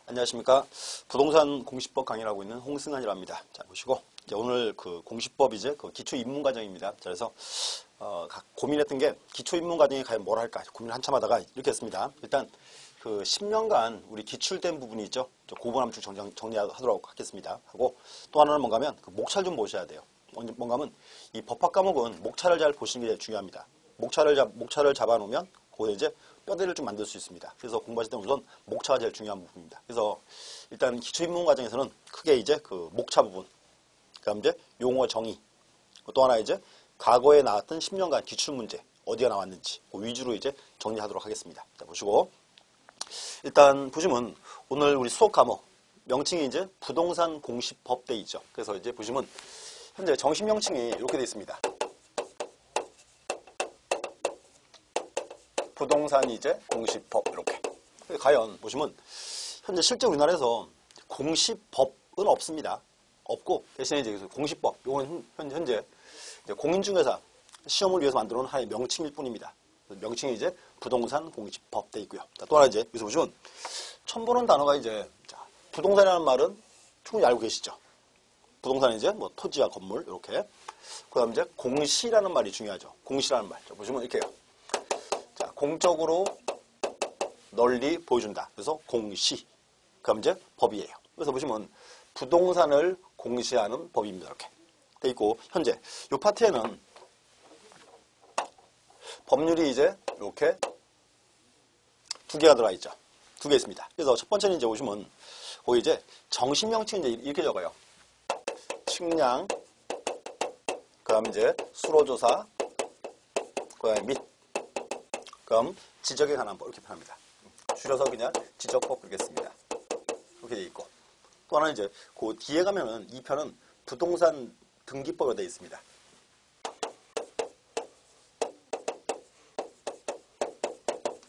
안녕하십니까. 부동산 공시법 강의를 하고 있는 홍승환이라고 합니다. 자, 보시고, 이제 오늘 그 공시법 이제 그 기초입문과정입니다. 자, 그래서, 고민했던 게 기초입문과정에 과연 뭘 할까 고민을 한참 하다가 이렇게 했습니다. 일단 그 10년간 우리 기출된 부분이 있죠. 그 부분 한번 정리하도록 하겠습니다. 하고 또 하나는 뭔가 하면 그 목차를 좀 보셔야 돼요. 뭔가 하면 이 법학 과목은 목차를 잘 보시는 게 중요합니다. 목차를 잡아놓으면 거기에 이제 뼈대를 좀 만들 수 있습니다. 그래서 공부하실 때 우선 목차가 제일 중요한 부분입니다. 그래서 일단 기초입문 과정에서는 크게 이제 그 목차 부분, 그다음 이제 용어 정의, 또 하나 이제 과거에 나왔던 10년간 기출 문제 어디가 나왔는지 그 위주로 이제 정리하도록 하겠습니다. 자, 보시고 일단 보시면 오늘 우리 수업 과목 명칭이 이제 부동산 공시법 대2죠. 그래서 이제 보시면 현재 정식 명칭이 이렇게 되어 있습니다. 부동산 이제 공시법 이렇게. 과연 보시면 현재 실제 우리나라에서 공시법은 없습니다. 없고 대신에 이제 공시법 요거는 현재 공인중개사 시험을 위해서 만들어 놓은 하나의 명칭일 뿐입니다. 명칭이 이제 부동산 공시법 돼 있고요. 자, 또 하나 이제 여기서 보시면 처음 보는 단어가 이제 부동산이라는 말은 충분히 알고 계시죠. 부동산은 이제 뭐 토지와 건물 이렇게. 그다음 이제 공시라는 말이 중요하죠. 공시라는 말. 자, 보시면 이렇게요. 자, 공적으로 널리 보여준다. 그래서 공시. 그럼 이제 법이에요. 그래서 보시면 부동산을 공시하는 법입니다. 이렇게 돼 있고 현재 이 파트에는 법률이 이제 이렇게 두 개가 들어가 있죠. 두 개 있습니다. 그래서 첫 번째는 이제 보시면 거기 이제 정식 명칭 이제 이렇게 적어요. 측량, 그다음 이제 수로조사, 그다음에 및, 그럼 지적에 관한 법 이렇게 표현합니다. 줄여서 그냥 지적법 그렇게 씁니다. 이렇게 돼 있고 또 하나 이제 그 뒤에 가면은 이 편은 부동산 등기법으로 되어 있습니다.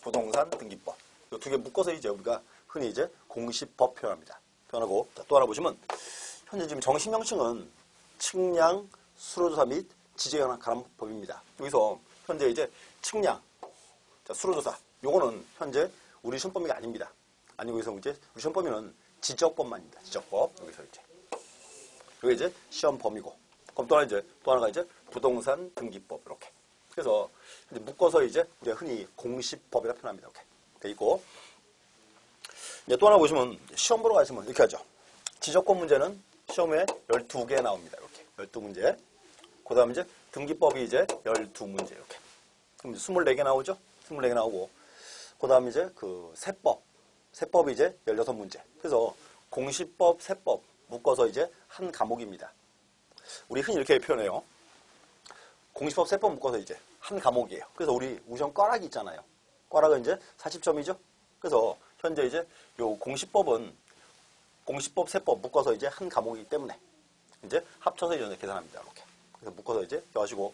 부동산 등기법. 이 두 개 묶어서 이제 우리가 흔히 이제 공시법 표현합니다. 표현하고 또 하나 보시면 현재 지금 정식 명칭은 측량, 수로조사 및 지적에 관한 법입니다. 여기서 현재 이제 측량, 수로조사 요거는 현재 우리 시험범위가 아닙니다. 아니고 여기서 이제 우리 시험범위는 지적법만입니다. 지적법 여기서 이제 이게 이제 시험 범위고 그럼 또 하나가 이제 부동산 등기법 이렇게. 그래서 이제 묶어서 이제 우리가 흔히 공시법이라 표현합니다. 이렇게 돼 있고 이제 또 하나 보시면 시험 보러 가시면 이렇게 하죠. 지적법 문제는 시험에 12개 나옵니다. 이렇게 12문제. 그다음에 이제 등기법이 이제 12문제 이렇게. 그럼 24개 나오죠? 24개 나오고 그다음에 이제 그 세법이 이제 16문제. 그래서 공시법, 세법 묶어서 이제 한 과목입니다. 우리 흔히 이렇게 표현해요. 공시법, 세법 묶어서 이제 한 과목이에요. 그래서 우리 시험 꽈락이 있잖아요. 꽈락은 이제 40점이죠. 그래서 현재 이제 요 공시법은 공시법, 세법 묶어서 이제 한 과목이기 때문에 이제 합쳐서 이제 계산합니다. 이렇게. 그래서 묶어서 이제 하시고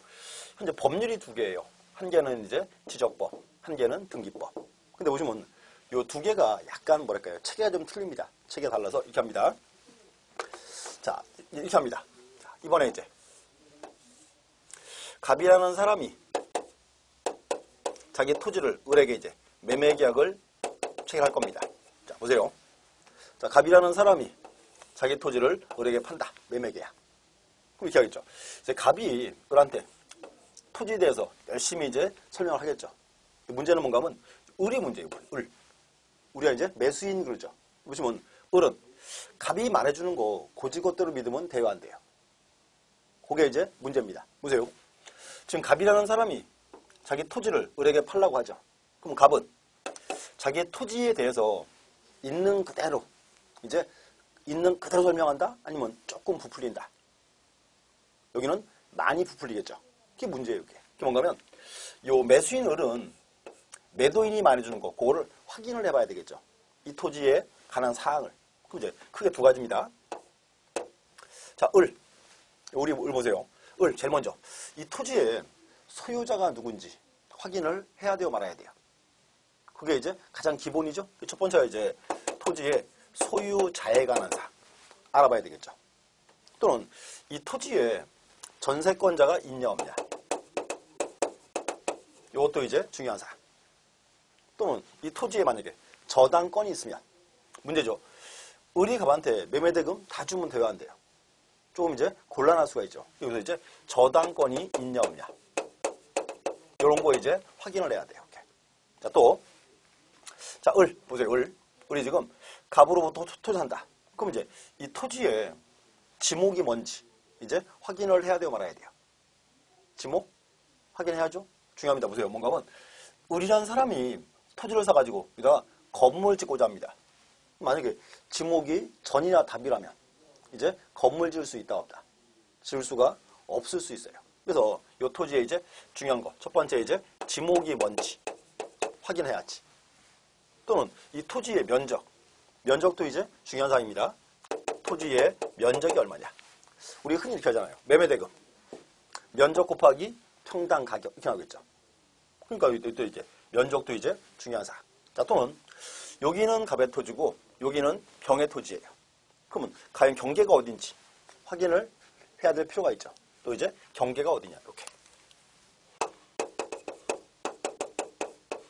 현재 법률이 두 개예요. 한 개는 이제 지적법, 한 개는 등기법. 근데 보시면 요 두 개가 약간 뭐랄까요? 체계가 좀 틀립니다. 체계가 달라서 이렇게 합니다. 자, 이렇게 합니다. 자, 이번에 이제 갑이라는 사람이 자기 토지를 을에게 이제 매매 계약을 체결할 겁니다. 자, 보세요. 자, 갑이라는 사람이 자기 토지를 을에게 판다. 매매 계약. 그럼 이렇게 하겠죠. 이제 갑이 을한테 토지에 대해서 열심히 이제 설명을 하겠죠. 문제는 뭔가 하면 을이 문제예요. 을. 우리가 이제 매수인 그러죠. 보시면 을은 갑이 말해주는 거 고지것대로 믿으면 돼요, 안 돼요? 그게 이제 문제입니다. 보세요. 지금 갑이라는 사람이 자기 토지를 을에게 팔라고 하죠. 그럼 갑은 자기의 토지에 대해서 있는 그대로 이제 있는 그대로 설명한다? 아니면 조금 부풀린다? 여기는 많이 부풀리겠죠. 그게 문제예요. 그게 뭔가 하면 요 매수인 을은 매도인이 말해주는 거 그거를 확인을 해봐야 되겠죠. 이 토지에 관한 사항을. 그럼 이제 크게 두 가지입니다. 자, 을. 우리 을 보세요. 을 제일 먼저 이 토지의 소유자가 누군지 확인을 해야 돼요, 말아야 돼요. 그게 이제 가장 기본이죠. 첫 번째가 이제 토지의 소유자에 관한 사항 알아봐야 되겠죠. 또는 이 토지에 전세권자가 있냐 없냐. 이것도 이제 중요한 사항. 또는 이 토지에 만약에 저당권이 있으면 문제죠. 의리갑한테 매매대금 다 주면 돼요, 안 돼요? 조금 이제 곤란할 수가 있죠. 여기서 이제 저당권이 있냐 없냐. 이런 거 이제 확인을 해야 돼요. 이렇게. 자, 또. 자, 을. 보세요, 을. 을이 지금 갑으로부터 토지를 산다. 그럼 이제 이 토지에 지목이 뭔지 이제 확인을 해야 돼요, 말아야 돼요. 지목? 확인해야죠? 중요합니다. 보세요. 뭔가 하면 을이라는 사람이 토지를 사가지고 여기다가 건물 짓고자 합니다. 만약에 지목이 전이나 답이라면 이제 건물 지을 수 있다 없다. 지을 수가 없을 수 있어요. 그래서 이 토지에 이제 중요한 거. 첫 번째 이제 지목이 뭔지 확인해야지. 또는 이 토지의 면적. 면적도 이제 중요한 사항입니다. 토지의 면적이 얼마냐. 우리 흔히 이렇게 하잖아요. 매매대금. 면적 곱하기 평당 가격. 이렇게 나오겠죠. 그러니까 또 이제 면적도 이제 중요한 사항. 자, 또는 여기는 갑의 토지고 여기는 병의 토지예요. 그러면 과연 경계가 어딘지 확인을 해야 될 필요가 있죠. 또 이제 경계가 어디냐. 이렇게.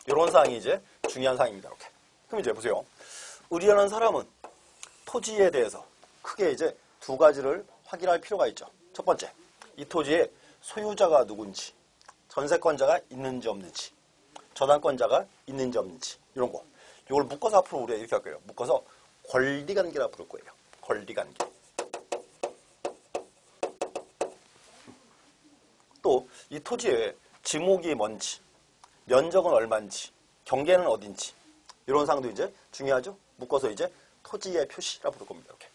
이런 사항이 이제 중요한 사항입니다. 이렇게. 그럼 이제 보세요. 을이라는 사람은 토지에 대해서 크게 이제 두 가지를 확인할 필요가 있죠. 첫 번째, 이 토지의 소유자가 누군지, 전세권자가 있는지 없는지, 저당권자가 있는지 없는지 이런 거. 이걸 묶어서 앞으로 우리가 이렇게 할 거예요. 묶어서 권리관계라 부를 거예요. 권리관계. 또 이 토지의 지목이 뭔지, 면적은 얼마인지, 경계는 어딘지 이런 사항도 이제 중요하죠. 묶어서 이제 토지의 표시라 부를 겁니다. 이렇게.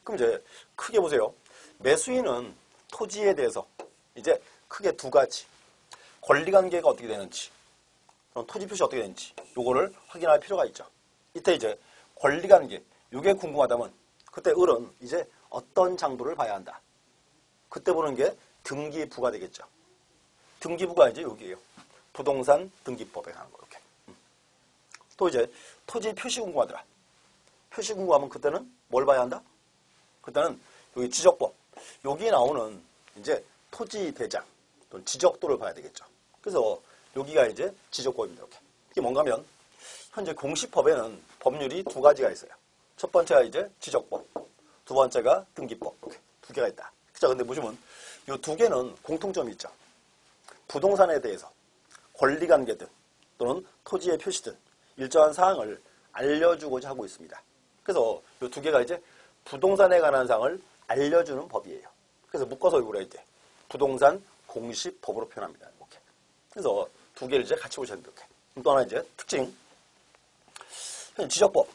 그럼 이제 크게 보세요. 매수인은 토지에 대해서 이제 크게 두 가지. 권리관계가 어떻게 되는지, 토지 표시 어떻게 되는지 요거를 확인할 필요가 있죠. 이때 이제 권리관계, 이게 궁금하다면 그때 을은 이제 어떤 장부를 봐야 한다. 그때 보는 게 등기부가 되겠죠. 등기부가 이제 여기에요. 부동산 등기법에 관한 거 이렇게. 또 이제 토지 표시 궁금하더라. 표시 궁금하면 그때는 뭘 봐야 한다? 그때는 여기 지적법. 여기에 나오는 이제 토지 대장 또는 지적도를 봐야 되겠죠. 그래서 여기가 이제 지적법입니다. 이렇게. 이게 뭔가 하면 현재 공시법에는 법률이 두 가지가 있어요. 첫 번째가 이제 지적법, 두 번째가 등기법. 이렇게 두 개가 있다. 자, 근데 보시면 이 두 개는 공통점이 있죠. 부동산에 대해서 권리관계든 또는 토지의 표시든 일정한 사항을 알려주고자 하고 있습니다. 그래서 이 두 개가 이제 부동산에 관한 사항을 알려주는 법이에요. 그래서 묶어서 우리가 이제 부동산 공시법으로 표현합니다. 이렇게. 그래서 두 개를 이제 같이 보셔야 돼요. 또 하나 이제 특징. 지적법.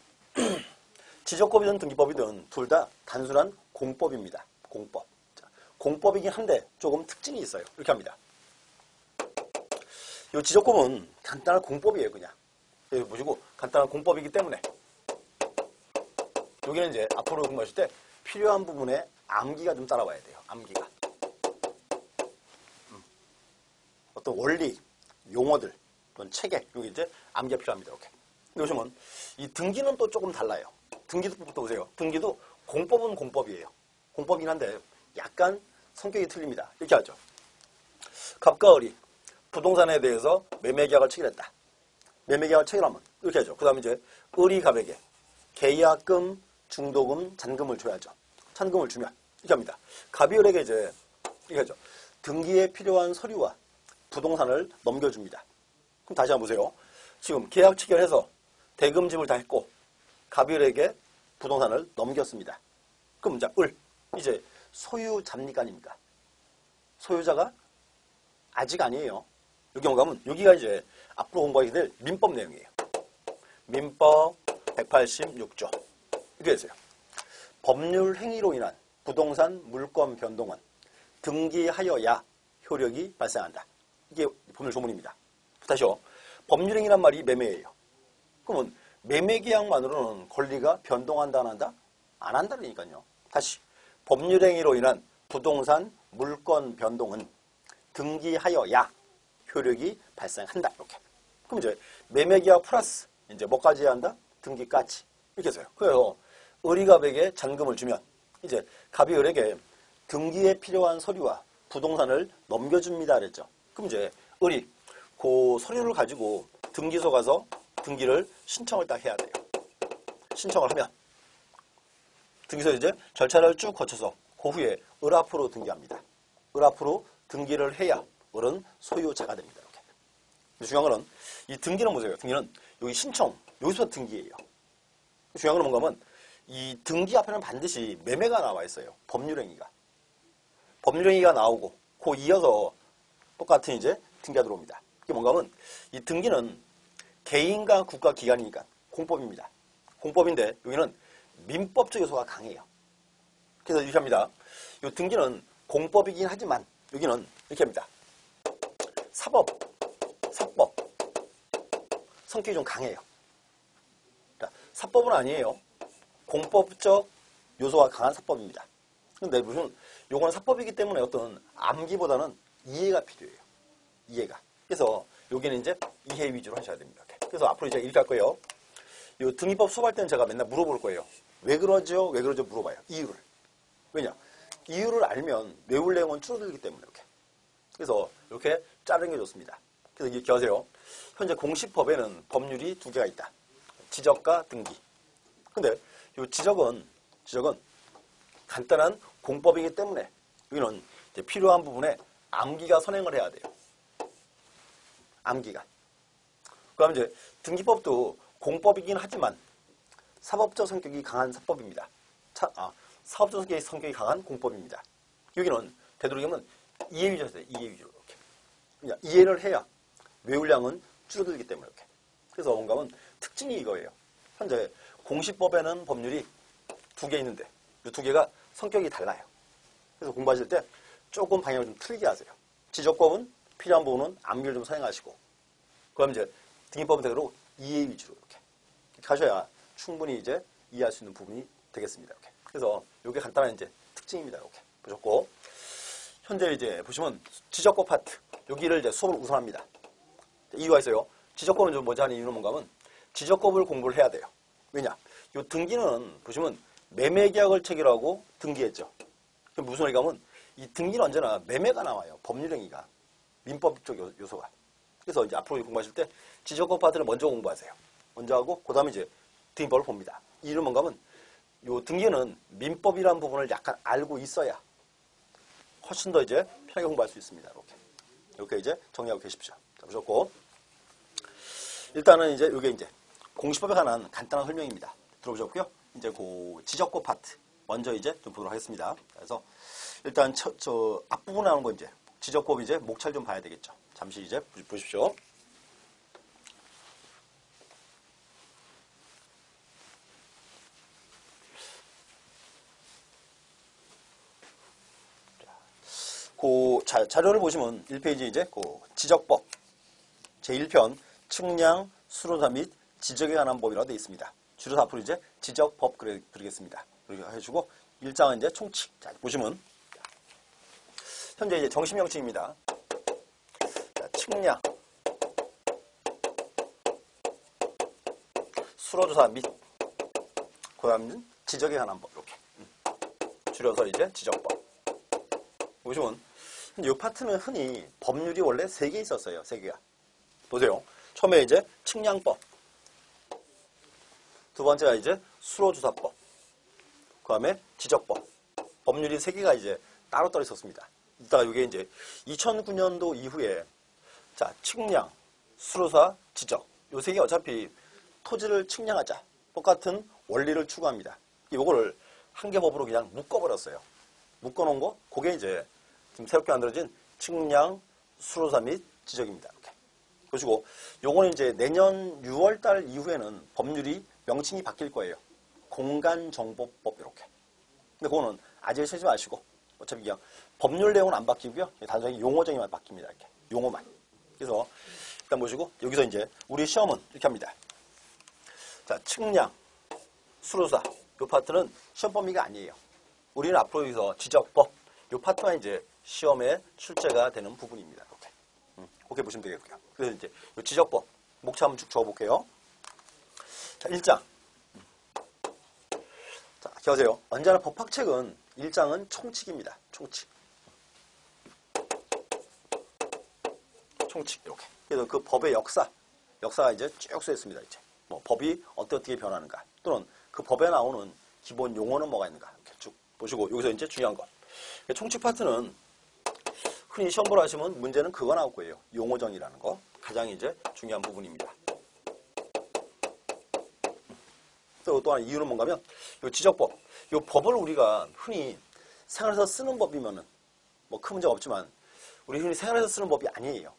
지적법이든 등기법이든 둘 다 단순한 공법입니다. 공법. 자, 공법이긴 한데 조금 특징이 있어요. 이렇게 합니다. 이 지적법은 간단한 공법이에요, 그냥. 여기 보시고 간단한 공법이기 때문에 여기는 이제 앞으로 공부하실 때 필요한 부분에 암기가 좀 따라와야 돼요. 암기가. 어떤 원리, 용어들, 또는 체계, 여기 이제 암기가 필요합니다. 이렇게. 근데 보시면 이 등기는 또 조금 달라요. 등기도부터 보세요. 등기도 공법은 공법이에요. 공법이긴 한데 약간 성격이 틀립니다. 이렇게 하죠. 갑과 을이 부동산에 대해서 매매계약을 체결했다. 매매계약을 체결하면 이렇게 하죠. 그 다음에 이제 을이 갑에게 계약금, 중도금, 잔금을 줘야죠. 잔금을 주면 이렇게 합니다. 갑이 을에게 이제 이렇게 하죠. 등기에 필요한 서류와 부동산을 넘겨줍니다. 그럼 다시 한번 보세요. 지금 계약 체결해서 대금 지불 다 했고 갑이 을에게 부동산을 넘겼습니다. 그럼 이제 을 이제 소유자입니까 아닙니까? 소유자가 아직 아니에요. 여기 가면 여기가 이제 앞으로 공부하게 될 민법 내용이에요. 민법 186조 이렇게 되세요. 법률 행위로 인한 부동산 물권 변동은 등기하여야 효력이 발생한다. 이게 법률 조문입니다. 다시요. 법률 행위란 말이 매매예요. 그러면 매매 계약만으로는 권리가 변동한다 안 한다? 안 한다니까요. 다시 법률 행위로 인한 부동산 물권 변동은 등기하여야 효력이 발생한다. 이렇게. 그럼 이제 매매 계약 플러스 이제 뭐까지 해야 한다? 등기까지. 이렇게 해서요. 그래서 을이 갑에게 잔금을 주면 이제 갑이 을에게 등기에 필요한 서류와 부동산을 넘겨줍니다. 그랬죠. 그럼 이제 을이 그 서류를 가지고 등기소 가서 등기를 신청을 딱 해야 돼요. 신청을 하면 등기소 이제 절차를 쭉 거쳐서 그 후에 을 앞으로 등기합니다. 을 앞으로 등기를 해야 을은 소유자가 됩니다. 이렇게. 근데 중요한 거는 이 등기는 뭐예요? 등기는 여기 신청, 여기서 등기예요. 중요한 건 뭔가 하면 이 등기 앞에는 반드시 매매가 나와 있어요. 법률행위가. 법률행위가 나오고 그 이어서 똑같은 이제 등기가 들어옵니다. 이게 뭔가 하면 이 등기는 개인과 국가 기관이니까 공법입니다. 공법인데 여기는 민법적 요소가 강해요. 그래서 이렇게 합니다. 이 등기는 공법이긴 하지만 여기는 이렇게 합니다. 사법, 사법 성격이 좀 강해요. 사법은 아니에요. 공법적 요소가 강한 사법입니다. 근데 무슨 요거는 사법이기 때문에 어떤 암기보다는 이해가 필요해요. 이해가. 그래서 여기는 이제 이해 위주로 하셔야 됩니다. 이렇게. 그래서 앞으로 이제 이렇게 할 거예요. 요 등기법 수업할 때는 제가 맨날 물어볼 거예요. 왜 그러죠? 왜 그러죠? 물어봐요. 이유를. 왜냐? 이유를 알면 외울 내용은 줄어들기 때문에 이렇게. 그래서 이렇게 자르는 게 좋습니다. 그래서 이렇게 하세요. 현재 공시법에는 법률이 두 개가 있다. 지적과 등기. 근데 이 지적은 간단한 공법이기 때문에 여기는 이제 필요한 부분에 암기가 선행을 해야 돼요. 암기가. 그럼 이제 등기법도 공법이긴 하지만 사법적 성격이 강한 사법입니다. 사법적 성격이 강한 공법입니다. 여기는 되도록이면 이해 위주로 해야 돼요. 이해 위주로 이렇게. 그냥 이해를 해야 외울량은 줄어들기 때문에 이렇게. 그래서 뭔가 하면 특징이 이거예요. 현재 공시법에는 법률이 두 개 있는데 이 두 개가 성격이 달라요. 그래서 공부하실 때 조금 방향을 좀 틀게 하세요. 지적법은 필요한 부분은 암기를 좀 사용하시고 그럼 이제 등기법은 되도록 이해 위주로 이렇게 하셔야 충분히 이제 이해할 수 있는 부분이 되겠습니다. 이렇게. 그래서 이게 간단한 이제 특징입니다. 이렇게 보셨고 현재 이제 보시면 지적법 파트 여기를 이제 수업을 우선합니다. 이유가 있어요. 지적법은 좀 먼저 하는 이유는 뭔가 하면 지적법을 공부를 해야 돼요. 왜냐? 이 등기는 보시면 매매계약을 체결하고 등기했죠. 무슨 얘기가 하면 이 등기는 언제나 매매가 나와요. 법률행위가. 민법적 요소가. 그래서 이제 앞으로 공부하실 때 지적법 파트를 먼저 공부하세요. 먼저 하고 그 다음에 이제 등기법을 봅니다. 이유는 뭔가 하면 이 등기는 민법이라는 부분을 약간 알고 있어야 훨씬 더 이제 편하게 공부할 수 있습니다. 이렇게 이제 정리하고 계십시오. 자, 보셨고 일단은 이제 이게 이제 공시법에 관한 간단한 설명입니다. 들어보셨고요. 이제 그 지적법 파트 먼저 이제 좀 보도록 하겠습니다. 그래서 일단 저 앞부분에 나오는 거 이제 지적법 이제 목차를 좀 봐야 되겠죠. 잠시 이제 보십시오. 그 자료를 보시면 1페이지 이제 그 지적법 제1편 측량, 수로사 및 지적에 관한 법이라고 되어 있습니다. 줄여서 앞으로 이제 지적법 그리겠습니다. 그렇게 해주고 1장은 이제 총칙. 자, 보시면 현재 이제 정신명칭입니다. 자, 측량, 수로조사 및 그다음은 지적에 관한 법 이렇게 줄여서 이제 지적법. 보시면 이 파트는 흔히 법률이 원래 3개 있었어요. 3개가. 보세요. 처음에 이제 측량법. 두 번째가 이제 수로조사법. 그 다음에 지적법. 법률이 3개가 이제 따로따로 있었습니다. 이따가 이게 이제 2009년도 이후에 자, 측량, 수로사, 지적. 요 3개 어차피 토지를 측량하자. 똑같은 원리를 추구합니다. 이거를 한 개 법으로 그냥 묶어버렸어요. 묶어놓은 거, 그게 이제 지금 새롭게 만들어진 측량, 수로사 및 지적입니다. 이렇게. 보시고, 요거는 이제 내년 6월달 이후에는 법률이 명칭이 바뀔 거예요. 공간정보법 이렇게. 근데 그거는 아직 쓰지 마시고 어차피 그냥 법률 내용은 안 바뀌고요. 단순히 용어정의만 바뀝니다. 이렇게 용어만. 그래서 일단 보시고 여기서 이제 우리 시험은 이렇게 합니다. 자, 측량, 수로사 이 파트는 시험 범위가 아니에요. 우리는 앞으로 여기서 지적법 이 파트만 이제 시험에 출제가 되는 부분입니다. 이렇게. 그렇게 보시면 되겠고요. 그래서 이제 이 지적법 목차 한번 쭉 적어볼게요. 자, 1장. 자, 기억하세요. 언제나 법학책은 1장은 총칙입니다. 총칙. 총칙 이렇게. 그래서 그 법의 역사, 역사가 이제 쭉 쓰였습니다. 이제 뭐 법이 어떻게 변하는가 또는 그 법에 나오는 기본 용어는 뭐가 있는가 이렇게 쭉 보시고 여기서 이제 중요한 것 총칙 파트는 흔히 시험 보러 하시면 문제는 그거 나올 거예요. 용어 정의라는 거 가장 이제 중요한 부분입니다. 또한 이유는 뭔가면 요 지적법, 요 법을 우리가 흔히 생활에서 쓰는 법이면은 뭐 큰 문제가 없지만 우리 흔히 생활에서 쓰는 법이 아니에요.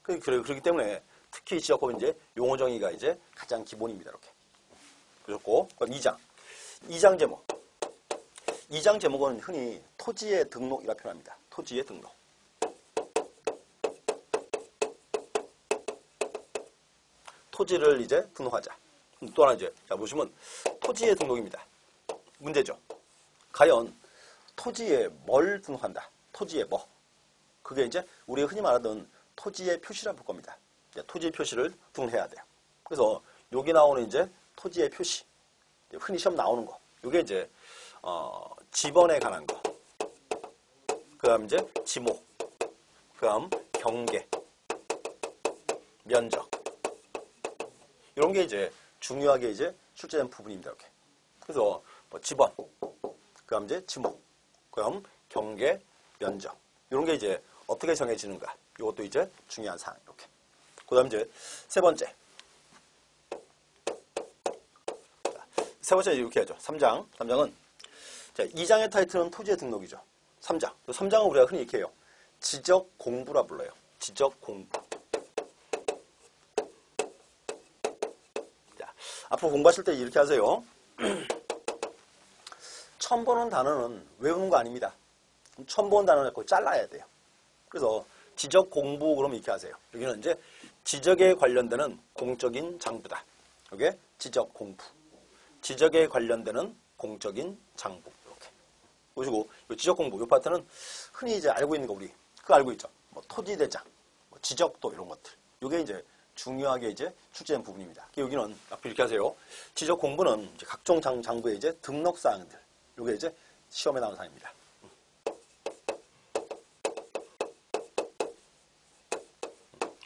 그렇기 때문에 특히 지적법은 이제 용어 정의가 이제 가장 기본입니다. 이렇게 보셨고 그럼 2장. 2장 제목. 2장 제목은 흔히 토지의 등록이라 표현합니다. 토지의 등록. 토지를 이제 등록하자. 또 하나 이제 자 보시면 토지의 등록입니다. 문제죠. 과연 토지에 뭘 등록한다. 토지에 뭐. 그게 이제 우리가 흔히 말하던 토지의 표시라 볼 겁니다. 토지의 표시를 등록해야 돼요. 그래서 여기 나오는 이제 토지의 표시. 흔히 시험 나오는 거. 이게 이제 지번에 관한 거. 그다음 이제 지목. 그다음 경계. 면적. 이런 게 이제 중요하게 이제 출제된 부분입니다. 이렇게. 그래서 뭐 지번, 그다음 이제 지목, 그다음 경계, 면적 이런 게 이제 어떻게 정해지는가. 이것도 이제 중요한 사항 이렇게. 그다음 이제 세 번째. 세 번째 이렇게 하죠. 3장. 3장은 자, 2장의 타이틀은 토지의 등록이죠. 3장. 3장은 우리가 흔히 이렇게 해요. 지적 공부라 불러요. 지적 공부. 앞으로 공부하실 때 이렇게 하세요. 처음 보는 단어는 외우는 거 아닙니다. 처음 보는 단어는 꼭 잘라야 돼요. 그래서 지적 공부 그러면 이렇게 하세요. 여기는 이제 지적에 관련되는 공적인 장부다. 이게 지적 공부. 지적에 관련되는 공적인 장부. 이렇게. 보시고 이 지적 공부 이 파트는 흔히 이제 알고 있는 거 우리 그거 알고 있죠. 뭐 토지대장, 뭐 지적도 이런 것들. 이게 이제 중요하게 이제 출제된 부분입니다. 여기는 앞에 이렇게 하세요. 지적 공부는 이제 각종 장부의 이제 등록 사항들. 이게 이제 시험에 나오는 사항입니다.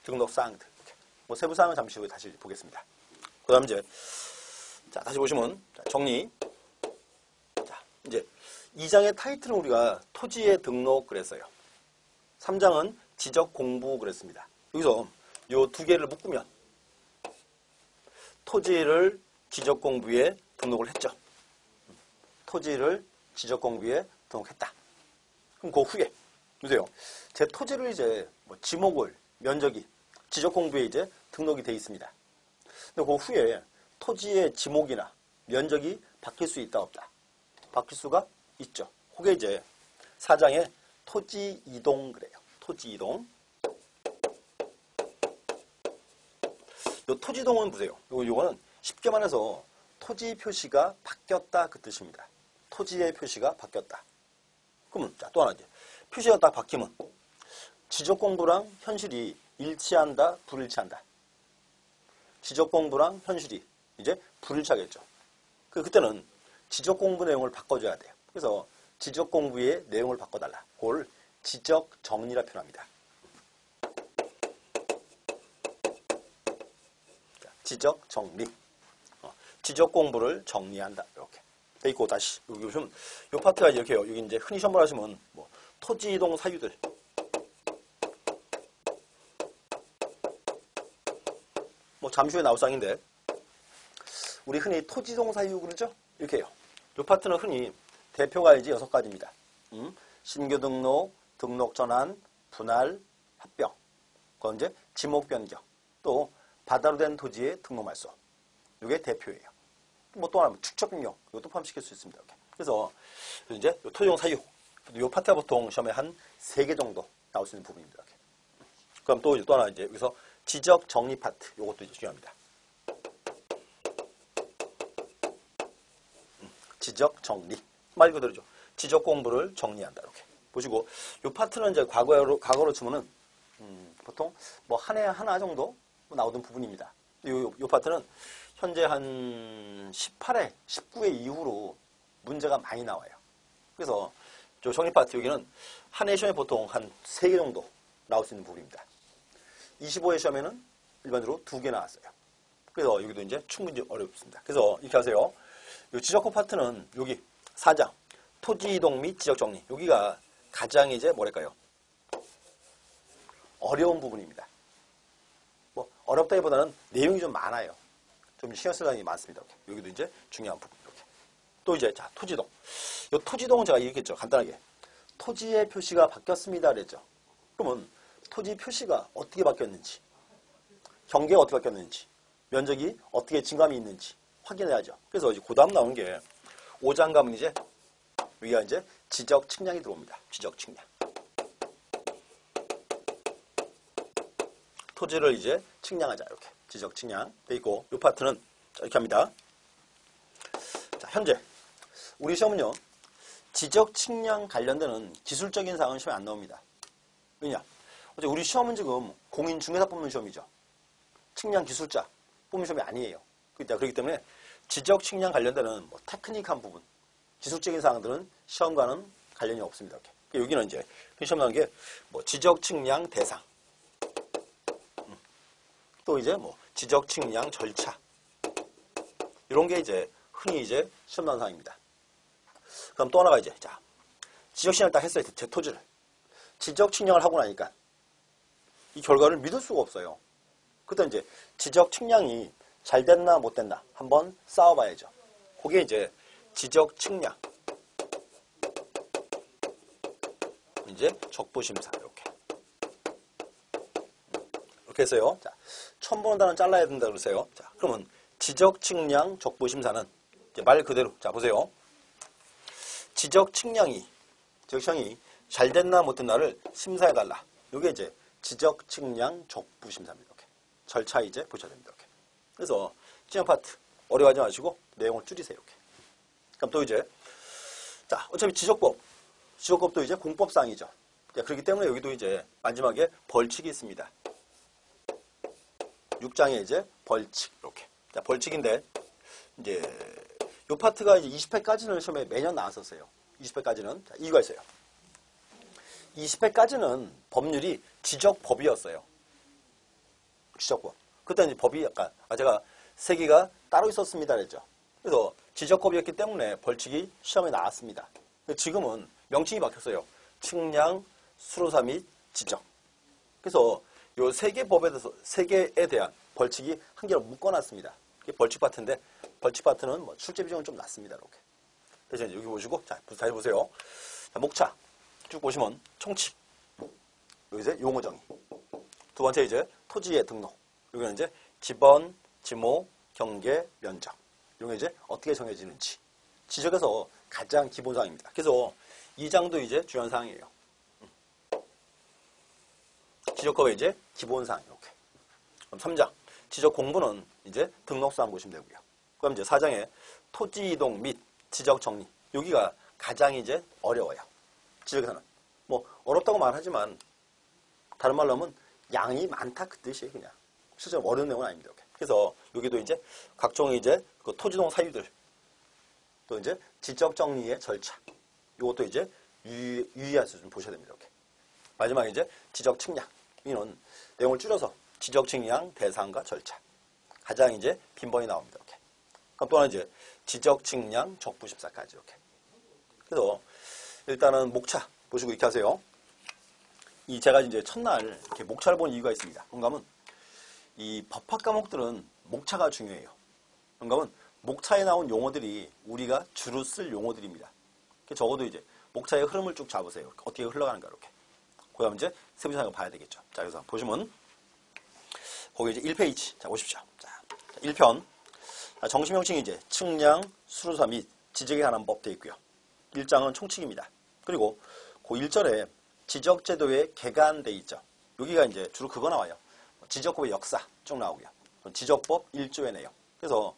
등록 사항들. 이렇게. 뭐 세부 사항은 잠시 후에 다시 보겠습니다. 그다음 이제 자 다시 보시면 자, 정리. 자 이제 2장의 타이틀은 우리가 토지의 등록 그랬어요. 3장은 지적 공부 그랬습니다. 여기서 요 두 개를 묶으면 토지를 지적공부에 등록을 했죠. 토지를 지적공부에 등록했다. 그럼 그 후에 보세요. 제 토지를 이제 뭐 지목을 면적이 지적공부에 이제 등록이 돼 있습니다. 근데 그 후에 토지의 지목이나 면적이 바뀔 수 있다 없다. 바뀔 수가 있죠. 그게 이제 4장에 토지 이동 그래요. 토지 이동. 요 토지동은 보세요. 요거는 쉽게 말해서 토지 표시가 바뀌었다 그 뜻입니다. 토지의 표시가 바뀌었다. 그러면 자, 또 하나 이제 표시가 딱 바뀌면 지적 공부랑 현실이 일치한다, 불일치한다. 지적 공부랑 현실이 이제 불일치하겠죠. 그때는 지적 공부 내용을 바꿔줘야 돼요. 그래서 지적 공부의 내용을 바꿔달라. 그걸 지적 정리라 표현합니다. 지적 정리. 지적 공부를 정리한다. 이렇게. 돼 있고, 다시. 요즘, 요 파트가 이렇게 해요. 여기 이제 흔히 시험을 하시면, 뭐, 토지 이동 사유들. 뭐, 잠시 후에 나올 사항인데, 우리 흔히 토지 이동 사유 그러죠? 이렇게 해요. 요 파트는 흔히 대표가 이제 6가지입니다. 신규 등록, 등록 전환, 분할, 합병. 그건 이제 지목 변경. 또, 바다로 된 토지의 등록 말소. 이게 대표예요. 뭐 또 하나 축적 변경. 이것도 포함시킬 수 있습니다. 이렇게. 그래서 이제 토지용 사유. 이 파트가 보통 시험에 한 3개 정도 나올 수 있는 부분입니다. 이렇게. 그럼 또 하나 이제 여기서 지적 정리 파트. 이것도 이제 중요합니다. 지적 정리. 말 그대로죠. 지적 공부를 정리한다. 이렇게. 보시고 이 파트는 이제 과거로 치면은 보통 뭐 한 해 하나 정도 나오던 부분입니다. 이 파트는 현재 한 18회, 19회 이후로 문제가 많이 나와요. 그래서 저 정리 파트 여기는 한 해 시험에 보통 한 3개 정도 나올 수 있는 부분입니다. 25회 시험에는 일반적으로 2개 나왔어요. 그래서 여기도 이제 충분히 어렵습니다. 그래서 이렇게 하세요. 이 지적법 파트는 여기 4장 토지 이동 및 지적 정리. 여기가 가장 이제 뭐랄까요? 어려운 부분입니다. 뭐 어렵다기보다는 내용이 좀 많아요. 좀 신경 쓸 사항이 많습니다. 이렇게. 여기도 이제 중요한 부분. 이렇게. 또 이제 자 토지동. 이 토지동은 제가 얘기했죠. 간단하게 토지의 표시가 바뀌었습니다. 그랬죠. 그러면 토지 표시가 어떻게 바뀌었는지, 경계가 어떻게 바뀌었는지, 면적이 어떻게 증감이 있는지 확인해야죠. 그래서 이제 그 다음 나오는 게 5장 가면 이제 여기가 이제 지적 측량이 들어옵니다. 지적 측량. 토지를 이제 측량하자. 이렇게 지적 측량 돼 있고 이 파트는 이렇게 합니다. 자, 현재 우리 시험은요. 지적 측량 관련되는 기술적인 사항은 시험에 안 나옵니다. 왜냐? 어제 우리 시험은 지금 공인중개사 뽑는 시험이죠. 측량 기술자 뽑는 시험이 아니에요. 그렇기 때문에 지적 측량 관련되는 뭐 테크닉한 부분, 기술적인 사항들은 시험과는 관련이 없습니다. 이렇게. 여기는 이제 시험 나오는 게 뭐 지적 측량 대상, 또 이제 뭐 지적 측량 절차 이런 게 이제 흔히 이제 시험 나오는 사항입니다. 그럼 또 하나가 이제 자 지적 측량을 딱 했어요. 제 토지를 지적 측량을 하고 나니까 이 결과를 믿을 수가 없어요. 그때 이제 지적 측량이 잘 됐나 못 됐나 한번 쌓아봐야죠. 그게 이제 지적 측량 이제 적부심사 이렇게 해서요. 자, 처음 보는 단어는 잘라야 된다 그러세요. 자, 그러면 지적 측량 적부심사는 이제 말 그대로 자 보세요. 지적 측량이 잘 됐나 못 됐나를 심사해 달라. 이게 이제 지적 측량 적부심사입니다. 이렇게 절차 이제 보셔야 됩니다. 이렇게. 그래서 측량 파트 어려워하지 마시고 내용을 줄이세요. 이렇게. 그럼 또 이제 자 어차피 지적법도 이제 공법상이죠. 자, 그렇기 때문에 여기도 이제 마지막에 벌칙이 있습니다. 6장에 이제 벌칙 이렇게. 자, 벌칙인데 이제 요 파트가 이제 20회까지는 시험에 매년 나왔었어요. 20회까지는 자, 이유가 있어요. 20회까지는 법률이 지적법이었어요. 지적법. 그때 이제 법이 약간 제가 세 개가 따로 있었습니다 그랬죠. 그래서 지적법이었기 때문에 벌칙이 시험에 나왔습니다. 지금은 명칭이 바뀌었어요. 측량, 수로사 및 지적. 그래서 요 세 개 법에 대해서 세 개에 대한 벌칙이 한 개로 묶어놨습니다. 이게 벌칙 파트인데 벌칙 파트는 뭐 출제 비중은 좀 낮습니다. 이렇게. 그래서 이제 여기 보시고 자 다시 보세요. 자, 목차 쭉 보시면 총칙. 여기서 용어 정의. 두 번째 이제 토지의 등록. 여기는 이제 지번, 지모, 경계, 면적. 이런 게 이제 어떻게 정해지는지. 지적에서 가장 기본 사항입니다. 그래서 2장도 이제 중요한 사항이에요. 지적법의 이제 기본 사항 이렇게. 그럼 3장 지적 공부는 이제 등록사항 보시면 되고요. 그럼 이제 4장에 토지 이동 및 지적 정리. 여기가 가장 이제 어려워요. 지적에서는 뭐 어렵다고 말하지만 다른 말로 하면 양이 많다 그 뜻이에요. 그냥 실제로 어려운 내용은 아닙니다. 이렇게. 그래서 여기도 이제 각종 이제 그 토지동 사유들 또 이제 지적 정리의 절차. 이것도 이제 유의해서 좀 보셔야 됩니다. 이렇게. 마지막에 이제 지적 측량. 이는 내용을 줄여서 지적 측량 대상과 절차. 가장 이제 빈번히 나옵니다. 이렇게. 그럼 또 하나 이제 지적 측량 적부심사까지 이렇게. 그래서 일단은 목차 보시고 이렇게 하세요. 이 제가 이제 첫날 이렇게 목차를 본 이유가 있습니다. 뭔가 하면 이 법학 과목들은 목차가 중요해요. 뭔가 하면 목차에 나온 용어들이 우리가 주로 쓸 용어들입니다. 적어도 이제 목차의 흐름을 쭉 잡으세요. 어떻게 흘러가는가 이렇게. 그 다음 이제 세부사항을 봐야 되겠죠. 자, 그래서 보시면 거기 이제 1페이지. 자, 보십시오. 자, 1편. 정시명칭이 이제 측량, 수로사 및 지적에 관한 법 되어 있고요. 1장은 총칙입니다. 그리고 그 1절에 지적제도의 개관되어 있죠. 여기가 이제 주로 그거 나와요. 지적법의 역사 쭉 나오고요. 지적법 1조의 내용. 그래서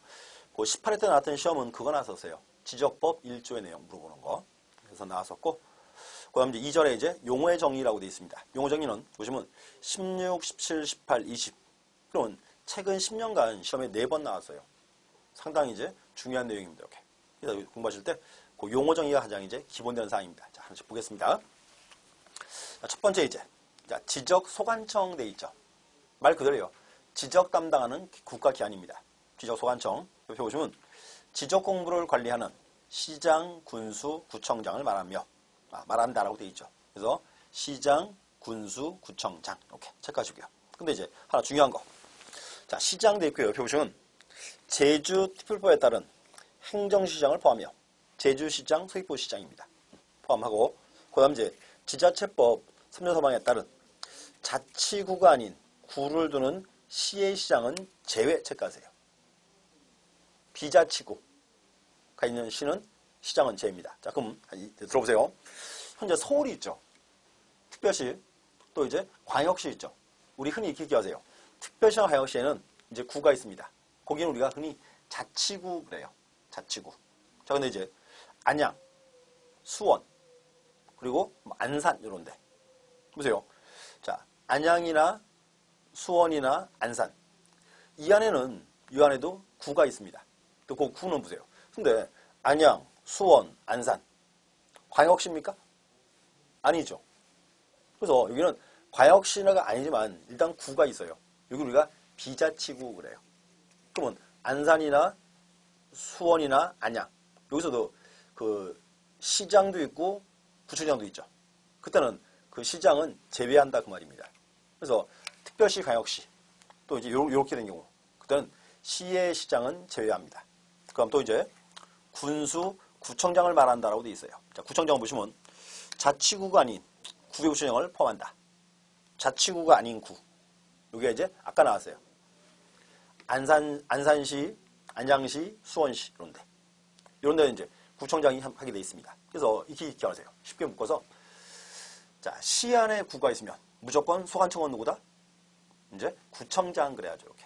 그 18회 때 나왔던 시험은 그거 나왔었어요. 지적법 1조의 내용 물어보는 거. 그래서 나왔었고, 그 다음 이제 2절에 이제 용어의 정의라고 되어 있습니다. 용어 정의는 보시면 16, 17, 18, 20. 그러면 최근 10년간 시험에 4번 나왔어요. 상당히 이제 중요한 내용입니다. 이렇게. 그래서 공부하실 때 그 용어 정의가 가장 이제 기본되는 사항입니다. 자, 하나씩 보겠습니다. 자, 첫 번째 이제 지적 소관청 돼 있죠. 말 그대로요. 지적 담당하는 국가기관입니다. 지적소관청. 옆에 보시면 지적 공부를 관리하는 시장, 군수, 구청장을 말한다라고 되어 있죠. 그래서 시장, 군수, 구청장 이렇게 체크하시고요. 근데 이제 하나 중요한 거. 자, 시장 되어 있고요. 옆에 보시면 제주특별법에 따른 행정시장을 포함하며 제주시장, 서귀포시장입니다. 포함하고 그다음 이제 지자체법 3조 서방에 따른 자치구가 아닌 구를 두는 시의 시장은 제외 체크하세요. 비자치구가 있는 시는 시장은 제외입니다. 자, 그럼 들어보세요. 현재 서울이 있죠. 특별시, 또 이제 광역시 있죠. 우리 흔히 이렇게 기억하세요. 특별시와 광역시에는 이제 구가 있습니다. 거기는 우리가 흔히 자치구 그래요. 자치구. 자, 근데 이제 안양, 수원, 그리고 안산 이런 데. 보세요. 자, 안양이나 수원이나 안산. 이 안에도 구가 있습니다. 또 그 구는 보세요. 근데 안양, 수원, 안산. 광역시입니까? 아니죠. 그래서 여기는 광역시가 아니지만 일단 구가 있어요. 여기 우리가 비자치구 그래요. 그러면 안산이나 수원이나 안양. 여기서도 그 시장도 있고 구청장도 있죠. 그때는 그 시장은 제외한다 그 말입니다. 그래서 특별시, 광역시 또 이제 이렇게 된 경우 그때는 시의 시장은 제외합니다. 그럼 또 이제 군수, 구청장을 말한다라고 되어 있어요. 자, 구청장을 보시면 자치구가 아닌 구의 구청장을 포함한다. 자치구가 아닌 구. 이게 이제 아까 나왔어요. 안산시, 안양시, 수원시 이런 데 이제 구청장이 하게 되어 있습니다. 그래서 이렇게 기억하세요. 쉽게 묶어서 자, 시 안에 구가 있으면 무조건 소관청은 누구다? 이제 구청장 그래야죠. 이렇게.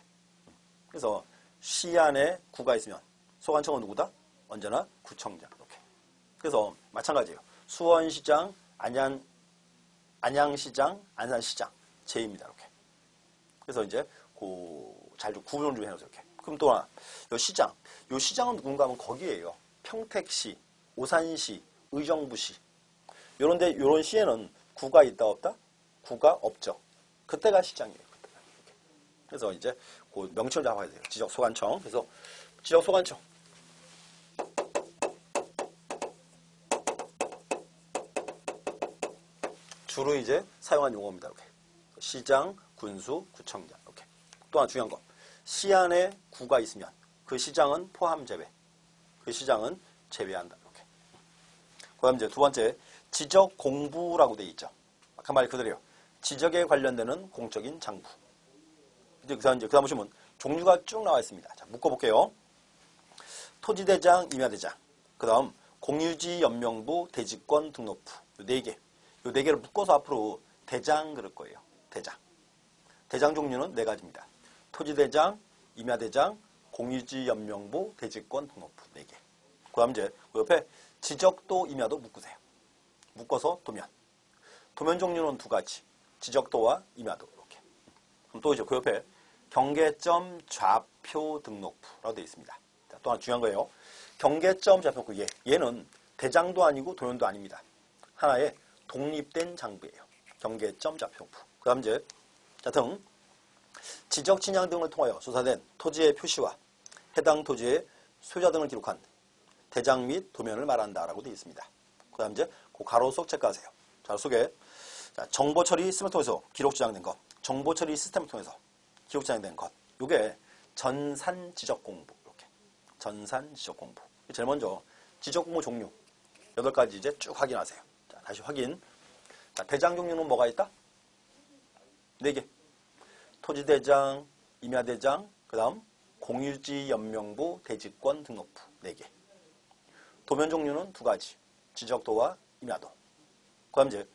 그래서 시 안에 구가 있으면 소관청은 누구다? 언제나 구청장. 이렇게. 그래서 마찬가지예요. 수원시장, 안양시장, 안산시장 제입니다. 이렇게. 그래서 이제 잘 구분을 좀 해놓으세요. 이렇게. 그럼 또 하나, 요 시장은 누군가 하면 거기에요. 평택시, 오산시, 의정부시. 요런 시에는 구가 있다 없다? 구가 없죠. 그때가 시장이에요. 그때가. 그래서 이제 그 명칭을 잡아야 돼요. 지적소관청. 그래서 지적소관청. 주로 이제 사용한 용어입니다. 이렇게. 시장, 군수, 구청장. 이렇게. 또 하나 중요한 거. 시 안에 구가 있으면 그 시장은 포함 제외. 그 시장은 제외한다. 이렇게. 그다음 이제 두 번째 지적 공부라고 되어 있죠. 아까 말 그대로요. 지적에 관련되는 공적인 장부. 이제 그다음 보시면 종류가 쭉 나와 있습니다. 자, 묶어볼게요. 토지대장, 임야대장. 그다음 공유지연명부, 대지권, 등록부. 요 네 개. 요 네 개를 묶어서 앞으로 대장 그럴 거예요. 대장. 대장 종류는 네 가지입니다. 토지대장, 임야대장, 공유지연명부, 대지권, 등록부. 네 개. 그다음 이제 그 옆에 지적도, 임야도 묶으세요. 묶어서 도면. 도면 종류는 두 가지. 지적도와 임야도 이렇게. 그럼 또 이제 그 옆에 경계점, 좌표, 등록부라고 되어 있습니다. 자, 또 하나 중요한 거예요. 경계점, 좌표, 얘는 대장도 아니고 도면도 아닙니다. 하나의 독립된 장부예요. 경계점, 좌표부. 그 다음 이제 등 지적 진양 등을 통하여 조사된 토지의 표시와 해당 토지의 소유자 등을 기록한 대장 및 도면을 말한다라고 되어 있습니다. 그 다음 이제 그 가로 속 체크하세요. 가로 속에 정보 처리 시스템을 통해서 기록 저장된 것, 정보 처리 시스템을 통해서 기록 저장된 것, 요게 전산 지적 공부. 이렇게 전산 지적 공부. 제일 먼저 지적 공부 종류 8가지 이제 쭉 확인하세요. 자, 다시 확인. 자, 대장 종류는 뭐가 있다? 4개. 토지대장, 임야대장, 그 다음 공유지연명부, 대지권, 등록부 4개. 도면 종류는 2가지. 지적도와 임야도. 그 다음 이제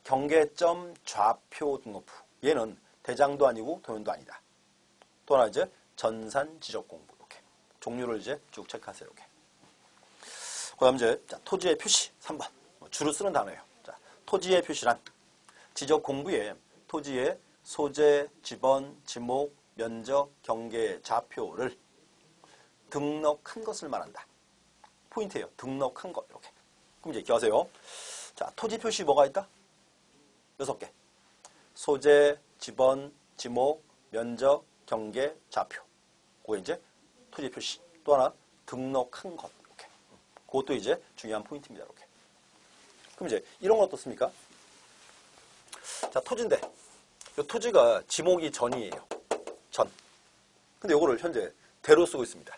경계점, 좌표, 등록부. 얘는 대장도 아니고 도면도 아니다. 또 하나 이제 전산 지적 공부. 이렇게. 종류를 이제 쭉 체크하세요. 이렇게. 그 다음 이제 토지의 표시 3번. 주로 쓰는 단어예요. 자, 토지의 표시란 지적 공부에 토지의 소재, 지번, 지목, 면적, 경계, 좌표를 등록한 것을 말한다. 포인트예요. 등록한 것. 이렇게. 그럼 이제 기억하세요. 자, 토지 표시 뭐가 있다? 6개. 소재, 지번, 지목, 면적, 경계 좌표. 그거 이제 토지 표시. 또 하나 등록한 것. 이렇게. 그것도 이제 중요한 포인트입니다. 이렇게. 그럼 이제 이런 건 어떻습니까? 자, 토지인데 이 토지가 지목이 전이에요. 전. 근데 이거를 현재 대로 쓰고 있습니다.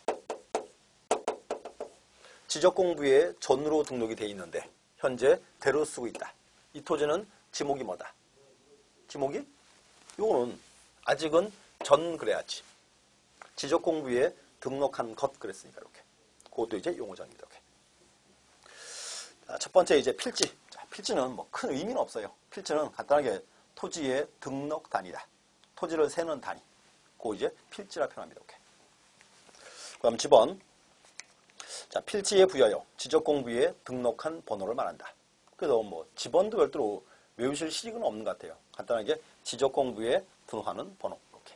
지적공부에 전으로 등록이 돼 있는데 현재 대로 쓰고 있다. 이 토지는 지목이 뭐다? 지목이? 이거는 아직은 전 그래야지. 지적공부에 등록한 것 그랬으니까 이렇게. 그것도 이제 용어전입니다. 이렇게. 자, 첫 번째 이제 필지. 자, 필지는 뭐 큰 의미는 없어요. 필지는 간단하게 토지의 등록 단위다. 토지를 세는 단위. 그거 이제 필지라 표현합니다. 이렇게. 그럼 지번. 자, 필지에 부여하여 지적공부에 등록한 번호를 말한다. 그래서 뭐 지번도 별도로 외우실 실익은 없는 것 같아요. 간단하게 지적공부에 등록하는 번호. 이렇게.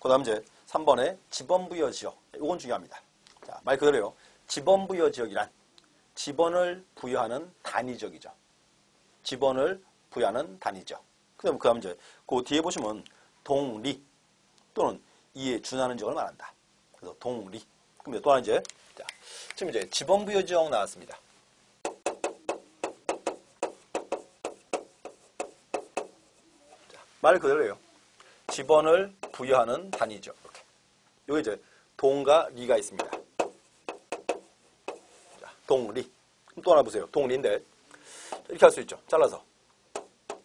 그 다음 이제 3번에 지번부여 지역. 이건 중요합니다. 자, 말 그대로요. 지번부여 지역이란 지번을 부여하는 단위적이죠. 지번을 부여하는 단위죠. 그 다음 이제 그 뒤에 보시면 동리 또는 이에 준하는 지역을 말한다. 그래서 동리. 그럼 또 하나 이제 자, 지금 이제 지번부여 지역 나왔습니다. 자, 말 그대로예요. 지번을 부여하는 단위죠. 이렇게. 여기 이제 동과 리가 있습니다. 자, 동리. 그럼 또 하나 보세요. 동리인데 이렇게 할 수 있죠. 잘라서.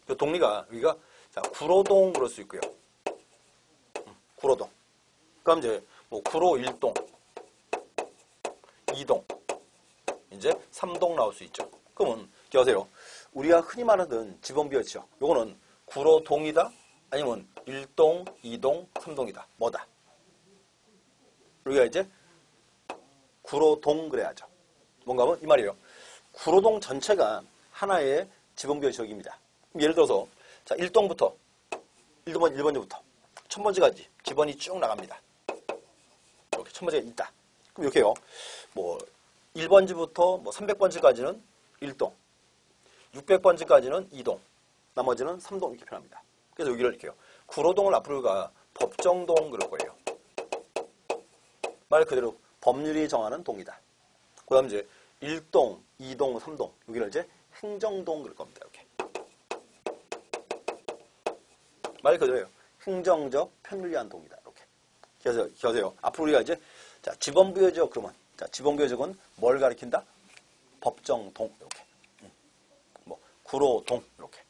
이 동리가 여기가 자, 구로동 그럴 수 있고요. 구로동. 그럼 이제 뭐 구로 1동, 2동, 이제 3동 나올 수 있죠. 그러면 기억하세요. 우리가 흔히 말하던 지번부여 지역. 요거는 구로동이다. 아니면 1동, 2동, 3동이다. 뭐다? 우리가 이제 구로동 그래야죠. 뭔가 하면 이 말이에요. 구로동 전체가 하나의 지번부여 지역입니다. 예를 들어서 자 1동부터 1번지부터 1000번지까지 지번이 쭉 나갑니다. 이렇게 1000번지가 있다. 그럼 이렇게 해요. 뭐 1번지부터 뭐 300번지까지는 1동, 600번지까지는 2동, 나머지는 3동 이렇게 표현합니다. 그래서 여기를 이렇게 해요. 구로동을 앞으로 우리가 법정동 그럴 거예요. 말 그대로 법률이 정하는 동이다. 그 다음 이제 1동, 2동, 3동 여기를 이제 행정동 그럴 겁니다. 이렇게. 말 그대로예요. 행정적 편리한 동이다. 이렇게. 기억하세요. 앞으로 우리가 이제 자, 지번부여 지역 그러면 자, 지번부여 지역은 뭘 가리킨다? 법정동 이렇게. 뭐 구로동 이렇게.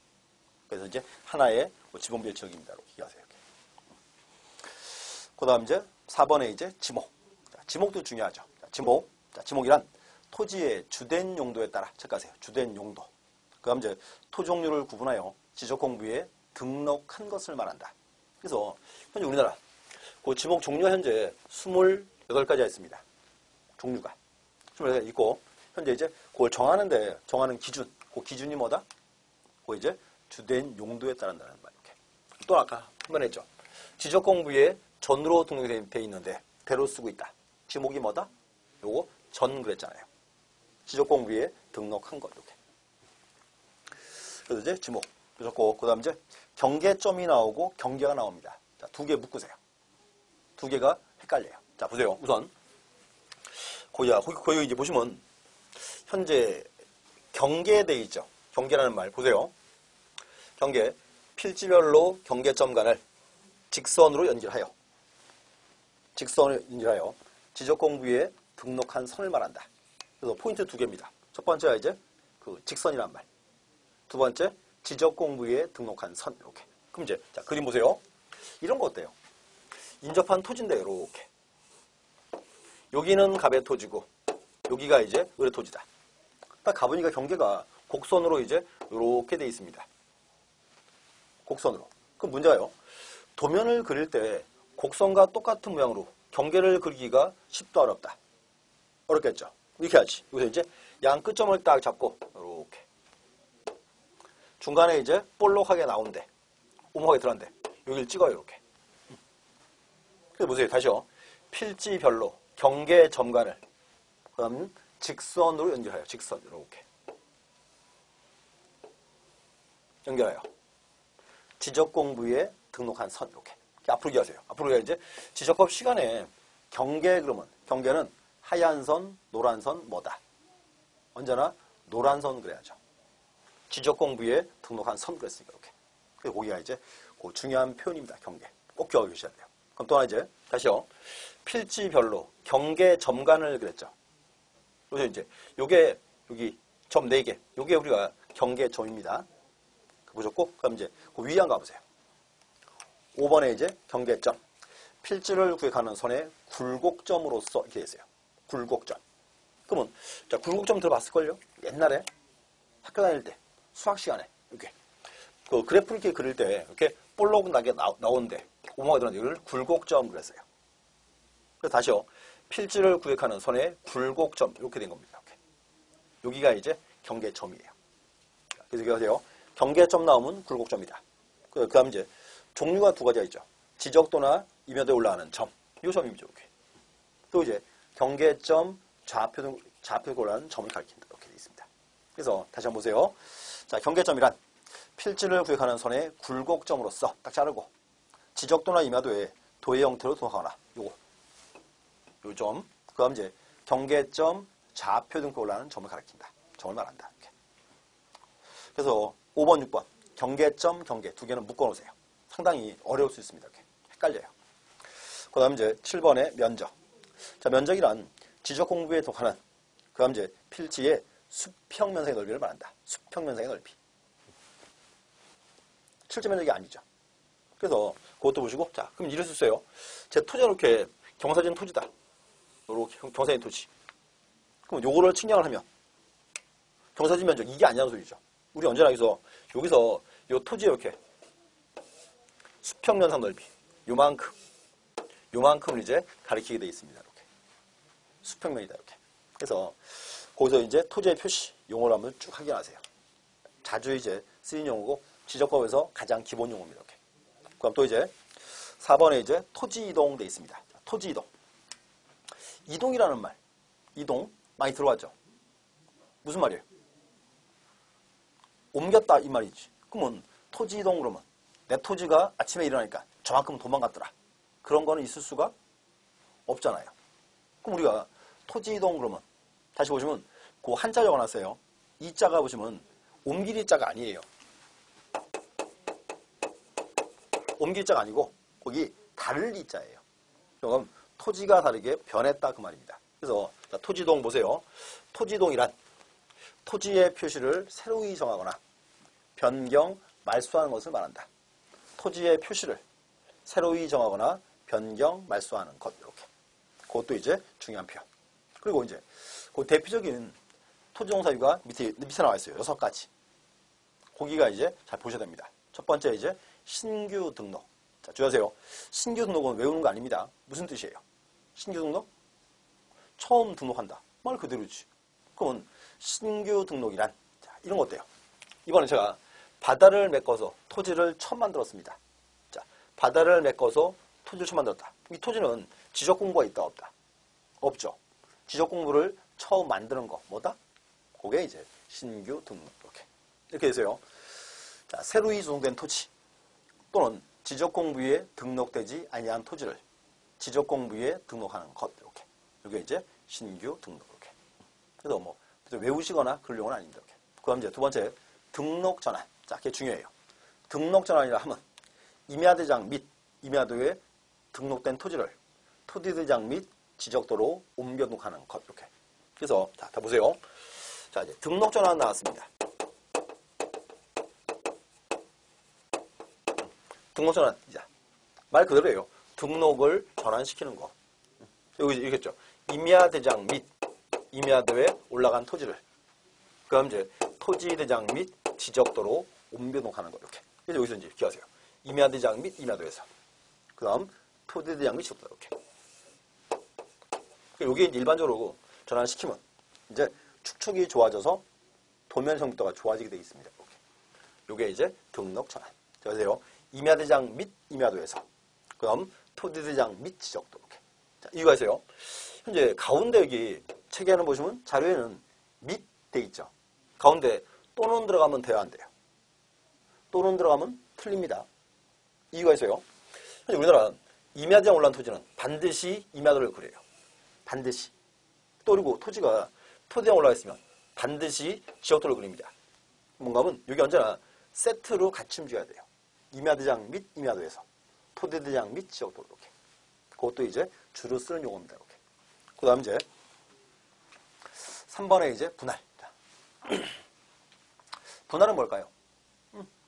그래서 이제 하나의 뭐 지번부여 지역입니다. 이렇게 기억하세요. 이렇게. 그다음 이제 4번에 이제 지목. 자, 지목도 중요하죠. 자, 지목. 자, 지목이란 토지의 주된 용도에 따라 체크하세요. 주된 용도. 그다음 이제 토 종류를 구분하여 지적공부에 등록한 것을 말한다. 그래서 현재 우리나라 그 지목 종류가 현재 28가지가 있습니다. 종류가 28가지 있고 현재 이제 그걸 정하는 기준. 그 기준이 뭐다? 그 이제 주된 용도에 따른다는 말. 이렇게. 또 아까 한번 했죠. 지적공부에 전으로 등록이 되어 있는데 대로 쓰고 있다. 지목이 뭐다? 요거 전 그랬잖아요. 지적공부에 등록한 것. 이렇게. 그래서 이제 지목. 그렇고 그다음 이제 경계점이 나오고 경계가 나옵니다. 자, 두 개 묶으세요. 두 개가 헷갈려요. 자, 보세요. 우선 거기 이제 보시면 현재 경계돼 있죠. 경계라는 말 보세요. 경계 필지별로 경계점 간을 직선으로 연결하여 지적공부에 등록한 선을 말한다. 그래서 포인트 두 개입니다. 첫 번째가 이제 그 직선이란 말. 두 번째 지적공부에 등록한 선 이렇게. 그럼 이제 자 그림 보세요. 이런 거 어때요? 인접한 토지인데 이렇게. 여기는 갑의 토지고 여기가 이제 을의 토지다. 딱 가보니까 경계가 곡선으로 이제 이렇게 돼 있습니다. 곡선으로. 그럼 문제가요. 도면을 그릴 때 곡선과 똑같은 모양으로 경계를 그리기가 쉽다 어렵다. 어렵겠죠. 이렇게 하지. 여기서 이제 양 끝점을 딱 잡고 이렇게. 중간에 이제 볼록하게 나온대. 오목하게 들어간대. 여기를 찍어요. 이렇게. 그래서 보세요. 다시요. 필지별로 경계 점간을 그다음 직선으로 연결해요. 직선 이렇게. 연결해요. 지적공부에 등록한 선 이렇게. 앞으로 기하세요. 앞으로 기하 이제 지적법 시간에 경계 그러면 경계는 하얀 선, 노란 선 뭐다? 언제나 노란 선 그래야죠. 지적 공부에 등록한 선 그랬으니까 이렇게. 그래서 거기가 이제 그 중요한 표현입니다. 경계. 꼭 기억해 주셔야 돼요. 그럼 또 하나 이제 다시요. 필지별로 경계 점간을 그랬죠. 그래서 이제 요게 여기 점 4개. 요게 우리가 경계점입니다. 보셨고 그럼 이제 그 위에 한번 가보세요. 5번에 이제 경계점. 필지를 구획하는 선의 굴곡점으로서 이렇게 있어요. 굴곡점. 그러면 자 굴곡점 들어봤을걸요? 옛날에 학교 다닐 때 수학 시간에 이렇게 그 그래프를 이렇게 그릴 때 이렇게 볼록 나게 나오는데 오모가 들었는데 이걸 굴곡점 그랬어요. 그래서 다시요. 필지를 구획하는 선의 굴곡점 이렇게 된 겁니다. 이렇게. 여기가 이제 경계점이에요. 그래서 기억하세요. 경계점 나오면 굴곡점이다. 그 다음 이제 종류가 두 가지가 있죠. 지적도나 이면도에 올라가는 점. 이 점이죠. 이렇게. 또 이제 경계점, 좌표에 올라가는 점을 가리킨다. 이렇게 되어 있습니다. 그래서 다시 한번 보세요. 자, 경계점이란 필지를 구획하는 선의 굴곡점으로서 딱 자르고 지적도나 이면도에 도의 형태로 등록하거나 요거. 요 점. 그 다음 이제 경계점, 좌표 등에 올라가는 점을 가리킨다. 점을 말한다. 이렇게. 그래서 5번, 6번 경계점, 경계 두 개는 묶어놓으세요. 상당히 어려울 수 있습니다. 이렇게. 헷갈려요. 그 다음 이제 7번의 면적. 자, 면적이란 지적 공부에 독하는 그 다음 이제 필지의 수평 면적의 넓이를 말한다. 수평 면적의 넓이. 실제 면적이 아니죠. 그래서 그것도 보시고 자, 그럼 이럴 수 있어요. 제 토지가 이렇게 경사진 토지다. 이렇게 경사진 토지. 그럼 요거를 측량을 하면 경사진 면적 이게 아니라는 소리죠. 우리 언제나 여기서 요 토지에 이렇게 수평 면상 넓이 요만큼을 이제 가리키게 되어 있습니다. 이렇게 수평면이다 이렇게. 그래서 거기서 이제 토지의 표시 용어를 한번 쭉 확인하세요. 자주 이제 쓰이는 용어고 지적법에서 가장 기본 용어입니다. 이렇게. 그럼 또 이제 4번에 이제 토지 이동 돼 있습니다. 토지 이동. 이동이라는 말, 이동 많이 들어봤죠? 무슨 말이에요? 옮겼다 이 말이지. 그러면 토지 이동 그러면 내 토지가 아침에 일어나니까 저만큼 도망갔더라. 그런 거는 있을 수가 없잖아요. 그럼 우리가 토지 이동 그러면 다시 보시면 그 한자 적어놨어요. 이 자가 보시면 옮길 자가 아니에요. 옮길 자가 아니고 거기 다를 이 자예요. 그럼 토지가 다르게 변했다 그 말입니다. 그래서 자, 토지동 보세요. 토지동이란 토지의 표시를 새로이 정하거나 변경, 말소하는 것을 말한다. 토지의 표시를 새로이 정하거나 변경, 말소하는 것 이렇게. 그것도 이제 중요한 표현. 그리고 이제 그 대표적인 토지동사유가 밑에 나와 있어요. 6가지. 거기가 이제 잘 보셔야 됩니다. 첫 번째 이제 신규 등록. 자, 주의하세요. 신규 등록은 외우는 거 아닙니다. 무슨 뜻이에요? 신규 등록? 처음 등록한다. 말 그대로지. 그러면 신규 등록이란 자, 이런 거 어때요? 이번에 제가 바다를 메꿔서 토지를 처음 만들었습니다. 자, 바다를 메꿔서 토지를 처음 만들었다. 이 토지는 지적 공부가 있다 없다? 없죠. 지적 공부를 처음 만드는 거 뭐다? 그게 이제 신규 등록 이렇게 되세요. 자, 새로이 조성된 토지 또는 지적 공부에 등록되지 아니한 토지를 지적 공부에 등록하는 것 이렇게. 이게 이제 신규 등록 이렇게. 그래서 뭐 외우시거나 그럴 용어는 아닙니다. 이렇게. 그럼 이제 두 번째 등록 전환. 자, 그게 중요해요. 등록 전환이라 하면 임야대장 및 임야도에 등록된 토지를 토지대장 및 지적도로 옮겨 등록하는 것 이렇게. 그래서 자, 다 보세요. 자, 이제 등록 전환 나왔습니다. 등록 전환. 자, 말 그대로예요. 등록을 전환시키는 거. 여기 이겠죠. 임야대장 및 임야도에 올라간 토지를 그다음 이제 토지대장 및 지적도로 옮겨 등록하는 거 이렇게. 그래서 여기서 이제 기억하세요. 임야대장 및 임야도에서 그다음 토지대장 및 지적도 이렇게. 여기 이제 일반적으로 전환시키면 이제 축척이 좋아져서 도면 성립도가 좋아지게 되어 있습니다. 이렇게. 요게 이제 등록 전환. 자, 보세요. 임야대장 및 임야도에서 그다음 토지대장 및 지적도 이렇게. 자, 이유가 있어요. 현재 가운데 여기 책에는 보시면 자료에는 및 돼 있죠. 가운데 또는 들어가면 돼요, 안 돼요? 또는 들어가면 틀립니다. 이유가 있어요. 현재 우리나라 임야대장 올라온 토지는 반드시 임야도를 그려요. 반드시. 또 그리고 토지가 토대장 올라가 있으면 반드시 지역도를 그립니다. 뭔가 하면 여기 언제나 세트로 같이 움직여야 돼요. 임야대장 및 임야도에서 토대대장 및 지역도 이렇게. 그것도 이제 주로 쓰는 용어입니다. 이렇게. 그 다음 이제 3번에 이제 분할. 분할은 뭘까요?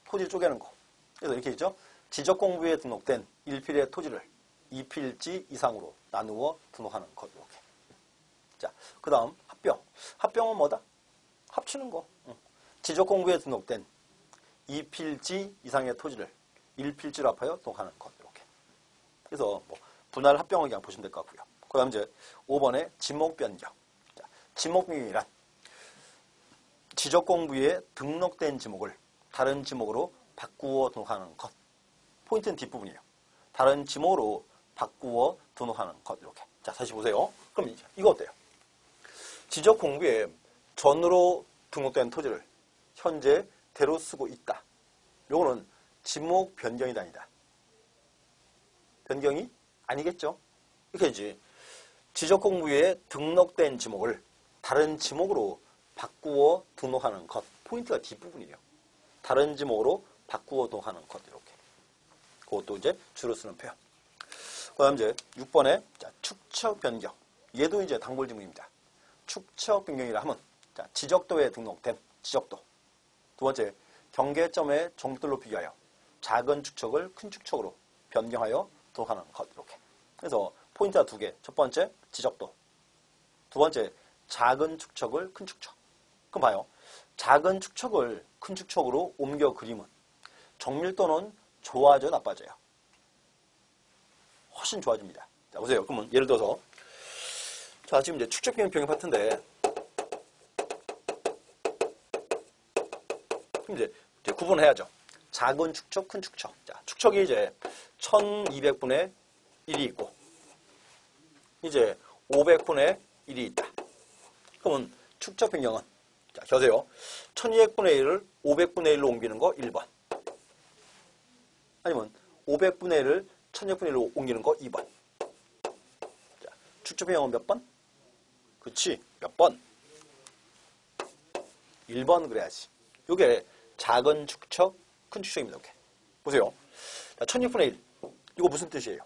토지를 쪼개는 거. 그래서 이렇게 있죠. 지적공부에 등록된 1필의 토지를 2필지 이상으로 나누어 등록하는 것. 이렇게. 자, 그 다음 합병. 합병은 뭐다? 합치는 거. 지적공부에 등록된 2필지 이상의 토지를 1필지로 합하여 등록하는 것. 이렇게. 그래서 뭐 분할 합병을 그냥 보시면 될 것 같고요. 그 다음 이제 5번에 지목 변경. 자, 지목 변경이란 지적공부에 등록된 지목을 다른 지목으로 바꾸어 등록하는 것. 포인트는 뒷부분이에요. 다른 지목으로 바꾸어 등록하는 것. 이렇게. 자, 다시 보세요. 그럼 이거 어때요? 지적공부에 전으로 등록된 토지를 현재 대로 쓰고 있다. 요거는 지목 변경이다 아니다. 변경이 아니겠죠? 이렇게 해야지. 지적공부에 등록된 지목을 다른 지목으로 바꾸어 등록하는 것. 포인트가 뒷부분이에요. 다른 지목으로 바꾸어 등록하는 것. 이렇게. 그것도 이제 주로 쓰는 표현. 그 다음 이제 6번에 자, 축척 변경. 얘도 이제 단골 지문입니다. 축척 변경이라 하면 자, 지적도에 등록된 지적도. 두 번째, 경계점의 정도를 비교하여 작은 축척을 큰 축척으로 변경하여 등록하는 것. 이렇게. 그래서 포인트가 두 개. 첫 번째, 지적도. 두 번째, 작은 축척을 큰 축척. 그럼 봐요. 작은 축척을 큰 축척으로 옮겨 그리면 정밀도는 좋아져요, 나빠져요? 훨씬 좋아집니다. 자, 보세요. 그러면 예를 들어서 자, 지금 이제 축척 변경 파트인데 그럼 이제 구분해야죠. 작은 축척, 큰 축척. 자, 축척이 이제 1200분의 1이 있고 이제 500분의 1이 있다. 그러면 축척 변경은 자, 겨세요. 1200분의 1을 500분의 1로 옮기는 거 1번. 아니면 500분의 1을 1200분의 1로 옮기는 거 2번. 자, 축척 변경은 몇 번? 그렇지. 몇 번? 1번 그래야지. 이게 작은 축척, 큰 축척입니다. 이렇게. 보세요. 자, 1600분의 1. 이거 무슨 뜻이에요?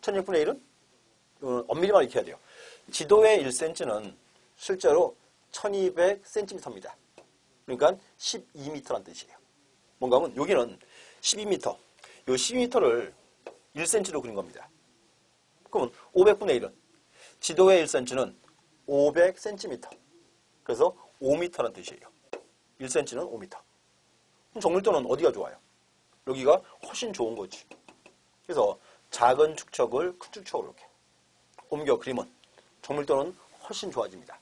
1600분의 1은 엄밀히만 이렇게 해야 돼요. 지도의 1cm는 실제로 1200cm입니다. 그러니까 12m란 뜻이에요. 뭔가 하면 여기는 12m. 이 12m를 1cm로 그린 겁니다. 그러면 500분의 1은 지도의 1cm는 500cm. 그래서 5m란 뜻이에요. 1cm는 5m. 그럼 정밀도는 어디가 좋아요? 여기가 훨씬 좋은 거지. 그래서 작은 축척을 큰 축척으로 이렇게 옮겨 그리면 정밀도는 훨씬 좋아집니다.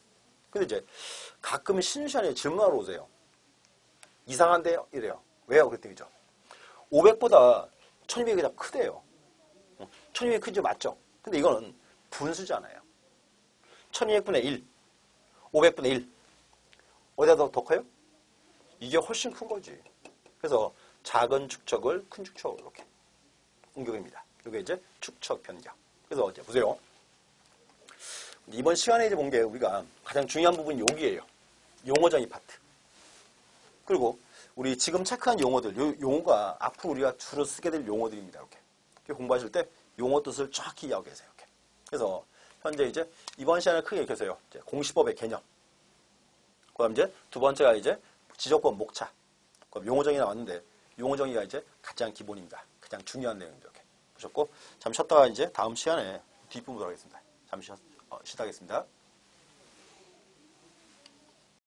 근데 이제 가끔 쉬는 시간에 질문하러 오세요. 이상한데요? 이래요. 왜요? 그랬더니 500보다 1200이 더 크대요. 1200이 크지 맞죠? 근데 이거는 분수잖아요. 1200분의 1, 500분의 1. 어디가 더 커요? 이게 훨씬 큰 거지. 그래서 작은 축척을 큰 축척으로 이렇게 옮겨입니다. 이게 이제 축척 변경. 그래서 이제 보세요. 이번 시간에 이제 본 게 우리가 가장 중요한 부분이 여기예요. 용어 정의 파트. 그리고 우리 지금 체크한 용어들, 요 용어가 앞으로 우리가 주로 쓰게 될 용어들입니다. 이렇게 공부하실 때 용어 뜻을 정확히 이해하고 계세요. 이렇게. 그래서 현재 이제 이번 시간에 크게 이렇게 해서요. 이제 공시법의 개념. 그다음 이제 두 번째가 이제 지적권 목차. 그럼 용어 정의 나왔는데 용어 정의가 이제 가장 기본입니다. 가장 중요한 내용입니다. 이렇게 보셨고 잠시 쉬었다가 이제 다음 시간에 뒷부분으로 하겠습니다. 잠시 쉬다겠습니다.